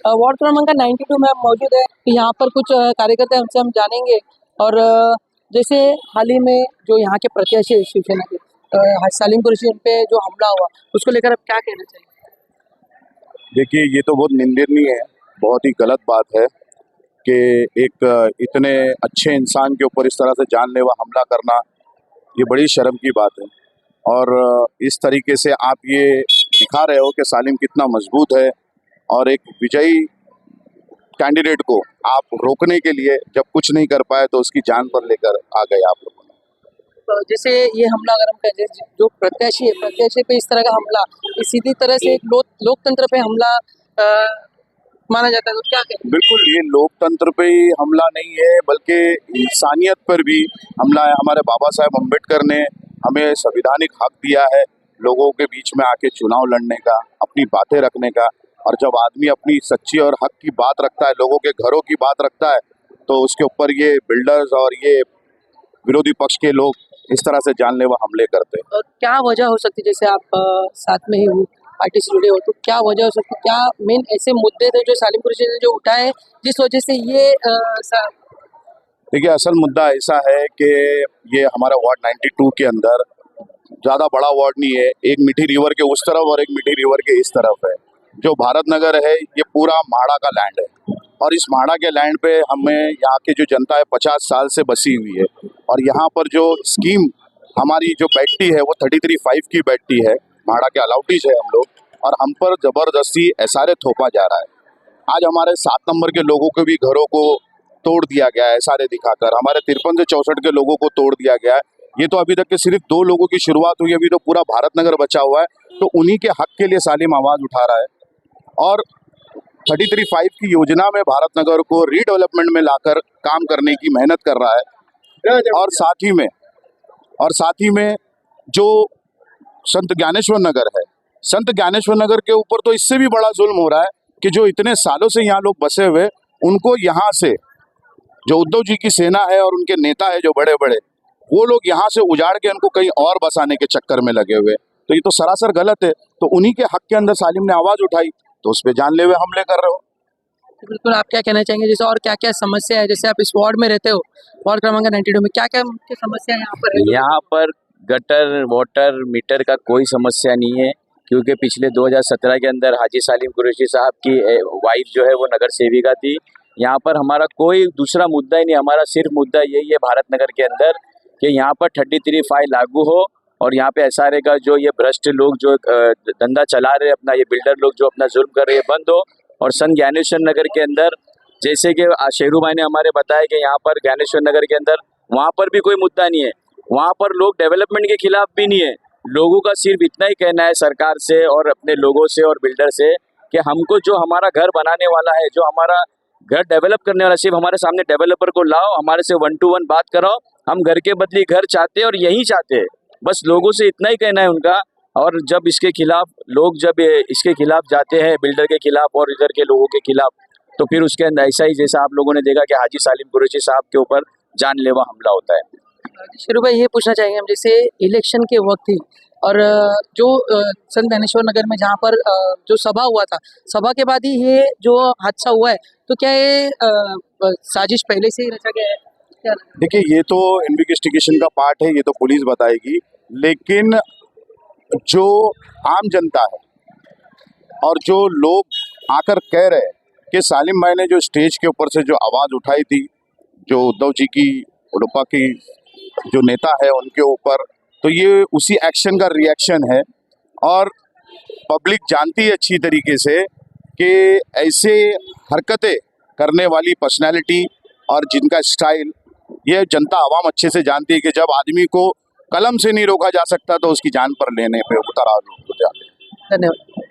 Ward क्रमांक 92 में हम मौजूद है। यहाँ पर कुछ कार्यकर्ता हमसे हम जानेंगे और जैसे हाल ही में जो यहाँ के प्रत्याशी है शिवसेना के सालिम कुरैशी, उन पे जो हमला हुआ उसको लेकर आप क्या कहना चाहिए? देखिए, ये तो बहुत निंदनीय है, बहुत ही गलत बात है कि एक इतने अच्छे इंसान के ऊपर इस तरह से जानलेवा हमला करना, ये बड़ी शर्म की बात है। और इस तरीके से आप ये दिखा रहे हो कि सालिम कितना मजबूत है और एक विजयी कैंडिडेट को आप रोकने के लिए जब कुछ नहीं कर पाए तो उसकी जान पर लेकर आ गए आप लोगों ने। जैसे ये हमला अगर हम कहें, जो प्रत्याशी है, प्रत्याशी पे इस तरह का हमला, ये सीधी तरह से एक लोकतंत्र पे हमला माना जाता है, तो क्या कहें? बिल्कुल, ये लोकतंत्र पे ही हमला नहीं है बल्कि इंसानियत पर भी हमला है। हमारे बाबा साहेब अम्बेडकर ने हमें संवैधानिक हक दिया है लोगों के बीच में आके चुनाव लड़ने का, अपनी बातें रखने का। और जब आदमी अपनी सच्ची और हक की बात रखता है, लोगों के घरों की बात रखता है, तो उसके ऊपर ये बिल्डर्स और ये विरोधी पक्ष के लोग इस तरह से जानलेवा हमले करते हैं। क्या वजह हो सकती है, जैसे आप साथ में ही हो, पार्टी से जुड़े हो, तो क्या वजह हो सकती है? क्या मेन ऐसे मुद्दे थे जो सालिम कुरैशी ने जो उठाए जिस वजह से ये देखिए, असल मुद्दा ऐसा है कि ये हमारा वार्ड 92 के अंदर ज़्यादा बड़ा वार्ड नहीं है, एक मीठी रिवर के उस तरफ और एक मीठी रिवर के इस तरफ है। जो भारत नगर है ये पूरा म्हाड़ा का लैंड है और इस म्हाड़ा के लैंड पे हमें यहाँ की जो जनता है 50 साल से बसी हुई है। और यहाँ पर जो स्कीम हमारी जो बैठती है वो 33(5) की बैठती है, म्हाड़ा के अलाउटीज है हम लोग, और हम पर जबरदस्ती एसआरए थोपा जा रहा है। आज हमारे 7 नंबर के लोगों के भी घरों को तोड़ दिया गया है एसआरए दिखाकर, हमारे 53 से 64 के लोगों को तोड़ दिया गया है। ये तो अभी तक के सिर्फ 2 लोगों की शुरुआत हुई है, अभी तो पूरा भारत नगर बचा हुआ है। तो उन्हीं के हक के लिए सालिम आवाज उठा रहा है और 33(5) की योजना में भारत नगर को रीडेवलपमेंट में लाकर काम करने की मेहनत कर रहा है। और साथ ही में जो संत ज्ञानेश्वर नगर है, संत ज्ञानेश्वर नगर के ऊपर तो इससे भी बड़ा जुल्म हो रहा है कि जो इतने सालों से यहाँ लोग बसे हुए, उनको यहाँ से जो उद्धव जी की सेना है और उनके नेता है जो बड़े बड़े, वो लोग यहाँ से उजाड़ के उनको कहीं और बसाने के चक्कर में लगे हुए। तो ये तो सरासर गलत है। तो उन्हीं के हक के अंदर सालिम ने आवाज उठाई तो उस पर जानलेवा हमले कर रहे हो। बिल्कुल, आप क्या कहना चाहेंगे, जैसे और क्या क्या समस्या है? जैसे आप इस वार्ड में रहते हो, वार्ड क्रमांक 92 में, क्या क्या मुख्य समस्या यहाँ पर है? यहाँ पर गटर वाटर मीटर का कोई समस्या नहीं है, क्योंकि पिछले 2017 के अंदर हाजी सालिम कुरैशी साहब की वाइफ जो है वो नगर सेविका थी। यहाँ पर हमारा कोई दूसरा मुद्दा ही नहीं, हमारा सिर्फ मुद्दा यही है भारत नगर के अंदर कि यहाँ पर 33(5) लागू हो और यहाँ पे एसआरए का जो ये भ्रष्ट लोग जो धंधा चला रहे हैं अपना, ये बिल्डर लोग जो अपना जुल्म कर रहे हैं बंद हो। और संत ज्ञानेश्वर नगर के अंदर जैसे कि शेरू भाई ने हमारे बताया कि यहाँ पर ज्ञानेश्वर नगर के अंदर वहाँ पर भी कोई मुद्दा नहीं है, वहाँ पर लोग डेवलपमेंट के खिलाफ भी नहीं है। लोगों का सिर्फ इतना ही कहना है सरकार से और अपने लोगों से और बिल्डर से कि हमको जो हमारा घर बनाने वाला है, जो हमारा घर डेवलप करने वाला, सिर्फ हमारे सामने डेवलपर को लाओ, हमारे से 1 to 1 बात कराओ, हम घर के बदले घर चाहते हैं और यही चाहते हैं। बस लोगों से इतना ही कहना है उनका। और जब इसके खिलाफ लोग जब इसके खिलाफ जाते हैं, बिल्डर के खिलाफ और इधर के लोगों के खिलाफ, तो फिर उसके अंदर ऐसा ही जैसा आप लोगों ने देखा कि हाजी सालिम कुरैशी साहब के ऊपर जानलेवा हमला होता है। शुरू भाई, ये पूछना चाहेंगे हम, जैसे इलेक्शन के वक्त ही और जो संत ज्ञानेश्वर नगर में जहाँ पर जो सभा हुआ था, सभा के बाद ही ये जो हादसा हुआ है, तो क्या ये साजिश पहले से ही रचा गया है? क्या? देखिए, ये तो इन्वेस्टिगेशन का पार्ट है, ये तो पुलिस बताएगी। लेकिन जो आम जनता है और जो लोग आकर कह रहे हैं कि सालिम भाई ने जो स्टेज के ऊपर से जो आवाज़ उठाई थी, जो उद्धव जी की, उडुपा की जो नेता है उनके ऊपर, तो ये उसी एक्शन का रिएक्शन है। और पब्लिक जानती है अच्छी तरीके से कि ऐसे हरकतें करने वाली पर्सनैलिटी और जिनका स्टाइल, ये जनता आवाम अच्छे से जानती है कि जब आदमी को कलम से नहीं रोका जा सकता तो उसकी जान पर लेने पे उतर आ जाते हैं। धन्यवाद।